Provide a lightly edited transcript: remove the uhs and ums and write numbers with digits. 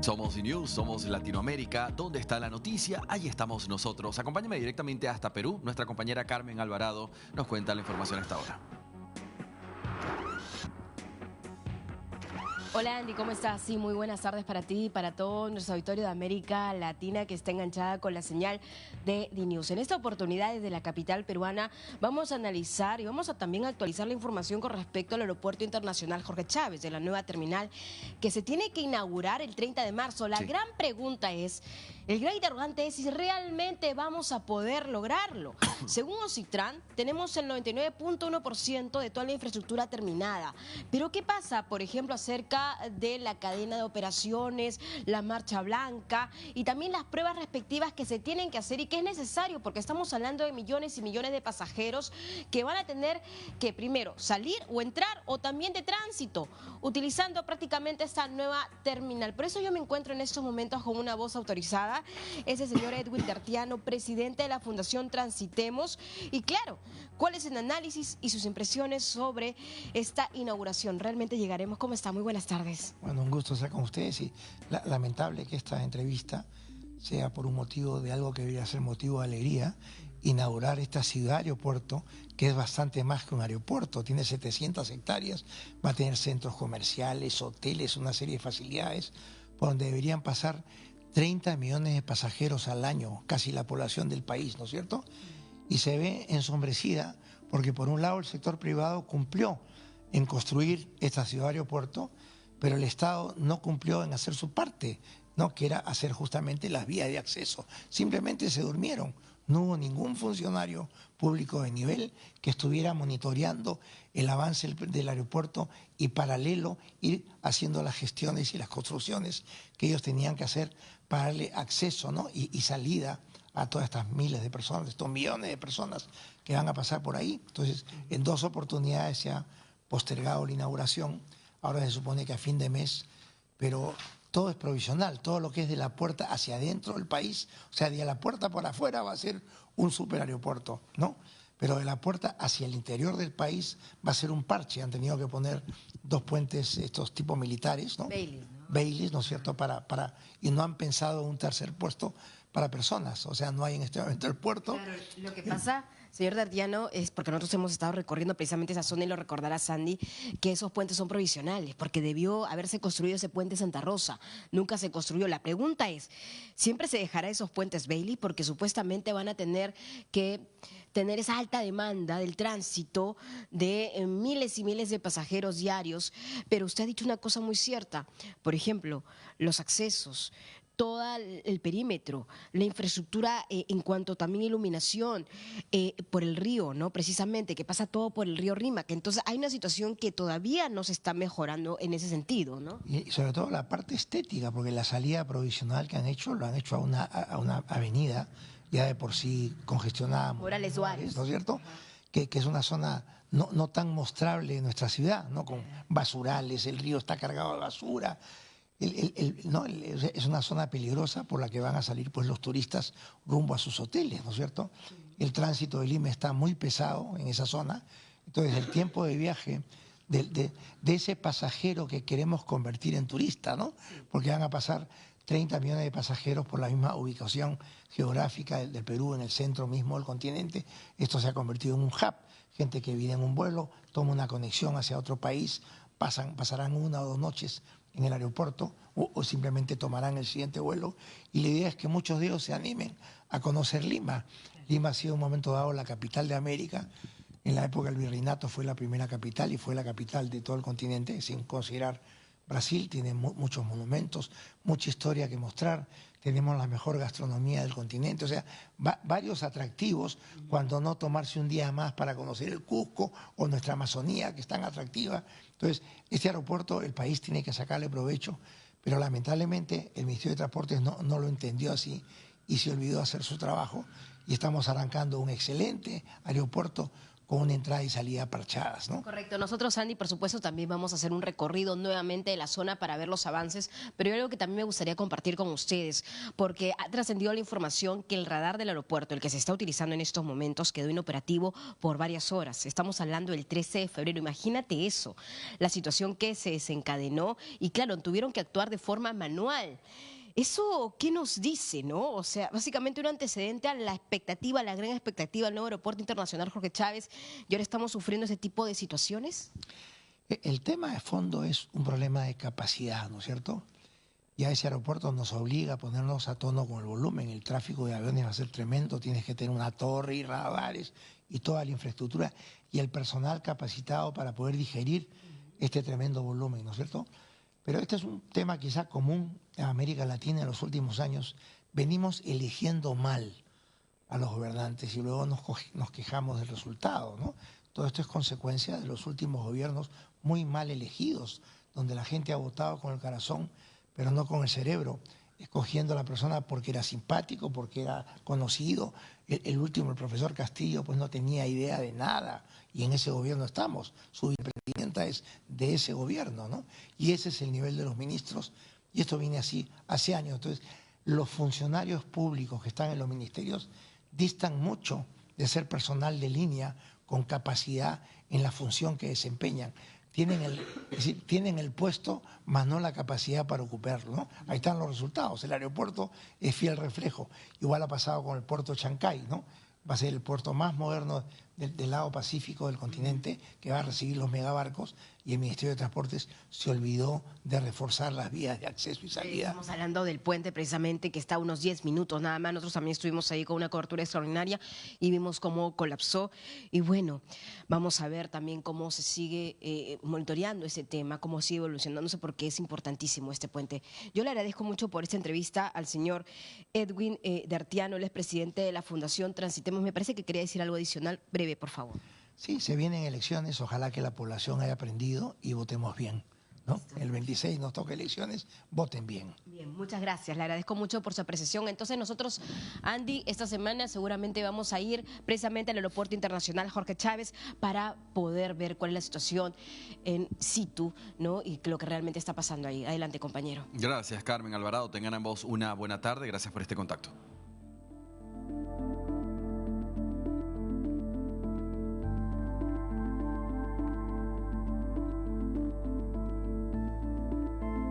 Somos News, somos Latinoamérica. ¿Dónde está la noticia? Ahí estamos nosotros. Acompáñame directamente hasta Perú. Nuestra compañera Carmen Alvarado nos cuenta la información hasta ahora. Hola Andy, ¿cómo estás? Sí, muy buenas tardes para ti y para todo nuestro auditorio de América Latina que está enganchada con la señal de DNews. En esta oportunidad desde la capital peruana vamos a analizar y vamos a también actualizar la información con respecto al Aeropuerto Internacional Jorge Chávez de la nueva terminal que se tiene que inaugurar el 30 de marzo. La gran pregunta es, el gran interrogante es si realmente vamos a poder lograrlo. Según OCITRAN, tenemos el 99.1% de toda la infraestructura terminada. Pero ¿qué pasa, por ejemplo, acerca de la cadena de operaciones, la marcha blanca y también las pruebas respectivas que se tienen que hacer y que es necesario porque estamos hablando de millones y millones de pasajeros que van a tener que primero salir o entrar o también de tránsito utilizando prácticamente esta nueva terminal? Por eso yo me encuentro en estos momentos con una voz autorizada, es el señor Edwin Tertiano, presidente de la Fundación Transitemos, y claro, cuál es el análisis y sus impresiones sobre esta inauguración. ¿Realmente llegaremos? ¿Cómo está? Muy buenas tardes. Bueno, un gusto estar con ustedes y lamentable que esta entrevista sea por un motivo de algo que debería ser motivo de alegría, inaugurar esta ciudad aeropuerto, que es bastante más que un aeropuerto, tiene 700 hectáreas, va a tener centros comerciales, hoteles, una serie de facilidades, por donde deberían pasar 30 millones de pasajeros al año, casi la población del país, ¿no es cierto? Y se ve ensombrecida porque por un lado el sector privado cumplió en construir esta ciudad aeropuerto, pero el Estado no cumplió en hacer su parte, ¿no? Que era hacer justamente las vías de acceso. Simplemente se durmieron. No hubo ningún funcionario público de nivel que estuviera monitoreando el avance del aeropuerto y paralelo ir haciendo las gestiones y las construcciones que ellos tenían que hacer para darle acceso, ¿no? y salida a todas estas miles de personas, estos millones de personas que van a pasar por ahí. Entonces, en dos oportunidades se ha postergado la inauguración. Ahora se supone que a fin de mes, pero todo es provisional, todo lo que es de la puerta hacia adentro del país, o sea, de la puerta por afuera va a ser un superaeropuerto, ¿no? Pero de la puerta hacia el interior del país va a ser un parche. Han tenido que poner dos puentes, estos tipos militares, ¿no? Baileys, ¿no es cierto? Y no han pensado un tercer puesto para personas, o sea, no hay en este momento el puerto. Claro, lo que pasa, señor Tertiano, es porque nosotros hemos estado recorriendo precisamente esa zona y lo recordará Sandy, que esos puentes son provisionales, porque debió haberse construido ese puente Santa Rosa, nunca se construyó. La pregunta es, ¿siempre se dejará esos puentes Bailey? Porque supuestamente van a tener que tener esa alta demanda del tránsito de miles y miles de pasajeros diarios, pero usted ha dicho una cosa muy cierta, por ejemplo, los accesos, todo el perímetro, la infraestructura en cuanto también iluminación por el río, ¿no? Precisamente, que pasa todo por el río Rímac. Entonces hay una situación que todavía no se está mejorando en ese sentido, ¿no? Y sobre todo la parte estética, porque la salida provisional que han hecho, lo han hecho a una avenida ya de por sí congestionada. Morales Suárez, ¿no es cierto? Que es una zona no tan mostrable en nuestra ciudad, ¿no? Con basurales, el río está cargado de basura. Es una zona peligrosa por la que van a salir pues los turistas rumbo a sus hoteles, ¿no es cierto? El tránsito de Lima está muy pesado en esa zona, entonces el tiempo de viaje de ese pasajero que queremos convertir en turista, ¿no? Porque van a pasar 30 millones de pasajeros por la misma ubicación geográfica del Perú, en el centro mismo del continente. Esto se ha convertido en un hub, gente que viene en un vuelo, toma una conexión hacia otro país, pasarán 1 o 2 noches en el aeropuerto o simplemente tomarán el siguiente vuelo, y la idea es que muchos de ellos se animen a conocer Lima. Lima ha sido en un momento dado la capital de América. En la época del virreinato fue la primera capital y fue la capital de todo el continente, sin considerar Brasil. Tiene muchos monumentos, mucha historia que mostrar, tenemos la mejor gastronomía del continente, o sea, varios atractivos, cuando no tomarse un día más para conocer el Cusco o nuestra Amazonía, que es tan atractiva. Entonces, este aeropuerto, el país tiene que sacarle provecho, pero lamentablemente el Ministerio de Transportes no lo entendió así y se olvidó hacer su trabajo, y estamos arrancando un excelente aeropuerto con una entrada y salida parchadas, ¿no? Correcto. Nosotros, Andy, por supuesto, también vamos a hacer un recorrido nuevamente de la zona para ver los avances, pero hay algo que también me gustaría compartir con ustedes, porque ha trascendido la información que el radar del aeropuerto, el que se está utilizando en estos momentos, quedó inoperativo por varias horas. Estamos hablando del 13 de febrero. Imagínate eso, la situación que se desencadenó y, claro, tuvieron que actuar de forma manual. ¿Eso qué nos dice, no? O sea, básicamente un antecedente a la expectativa, la gran expectativa del nuevo aeropuerto internacional Jorge Chávez, y ahora estamos sufriendo ese tipo de situaciones. El tema de fondo es un problema de capacidad, ¿no es cierto? Ya ese aeropuerto nos obliga a ponernos a tono con el volumen. El tráfico de aviones va a ser tremendo, tienes que tener una torre y radares y toda la infraestructura y el personal capacitado para poder digerir este tremendo volumen, ¿no es cierto? Pero este es un tema quizá común en América Latina en los últimos años. Venimos eligiendo mal a los gobernantes y luego nos quejamos del resultado, ¿no? Todo esto es consecuencia de los últimos gobiernos muy mal elegidos, donde la gente ha votado con el corazón, pero no con el cerebro, escogiendo a la persona porque era simpático, porque era conocido. El último, el profesor Castillo, pues no tenía idea de nada y en ese gobierno estamos. Su vicepresidenta es de ese gobierno, ¿no? Y ese es el nivel de los ministros y esto viene así hace años. Entonces, los funcionarios públicos que están en los ministerios distan mucho de ser personal de línea con capacidad en la función que desempeñan. Es decir, tienen el puesto, más no la capacidad para ocuparlo, ¿no? Ahí están los resultados. El aeropuerto es fiel reflejo. Igual ha pasado con el puerto de Chancay, ¿no? Va a ser el puerto más moderno del lado pacífico del continente, que va a recibir los megabarcos, y el Ministerio de Transportes se olvidó de reforzar las vías de acceso y salida. Estamos hablando del puente precisamente, que está a unos 10 minutos nada más. Nosotros también estuvimos ahí con una cobertura extraordinaria y vimos cómo colapsó. Y bueno, vamos a ver también cómo se sigue monitoreando ese tema, cómo sigue evolucionándose, porque es importantísimo este puente. Yo le agradezco mucho por esta entrevista al señor Edwin Dartiano, él es presidente de la Fundación Transitemos. Me parece que quería decir algo adicional, breve, por favor. Sí, se vienen elecciones, ojalá que la población haya aprendido y votemos bien, ¿no? El 26 nos toca elecciones, voten bien. Bien, muchas gracias, le agradezco mucho por su apreciación. Entonces nosotros, Andy, esta semana seguramente vamos a ir precisamente al Aeropuerto Internacional Jorge Chávez para poder ver cuál es la situación en situ, ¿no? Y lo que realmente está pasando ahí. Adelante, compañero. Gracias, Carmen Alvarado. Tengan ambos una buena tarde. Gracias por este contacto.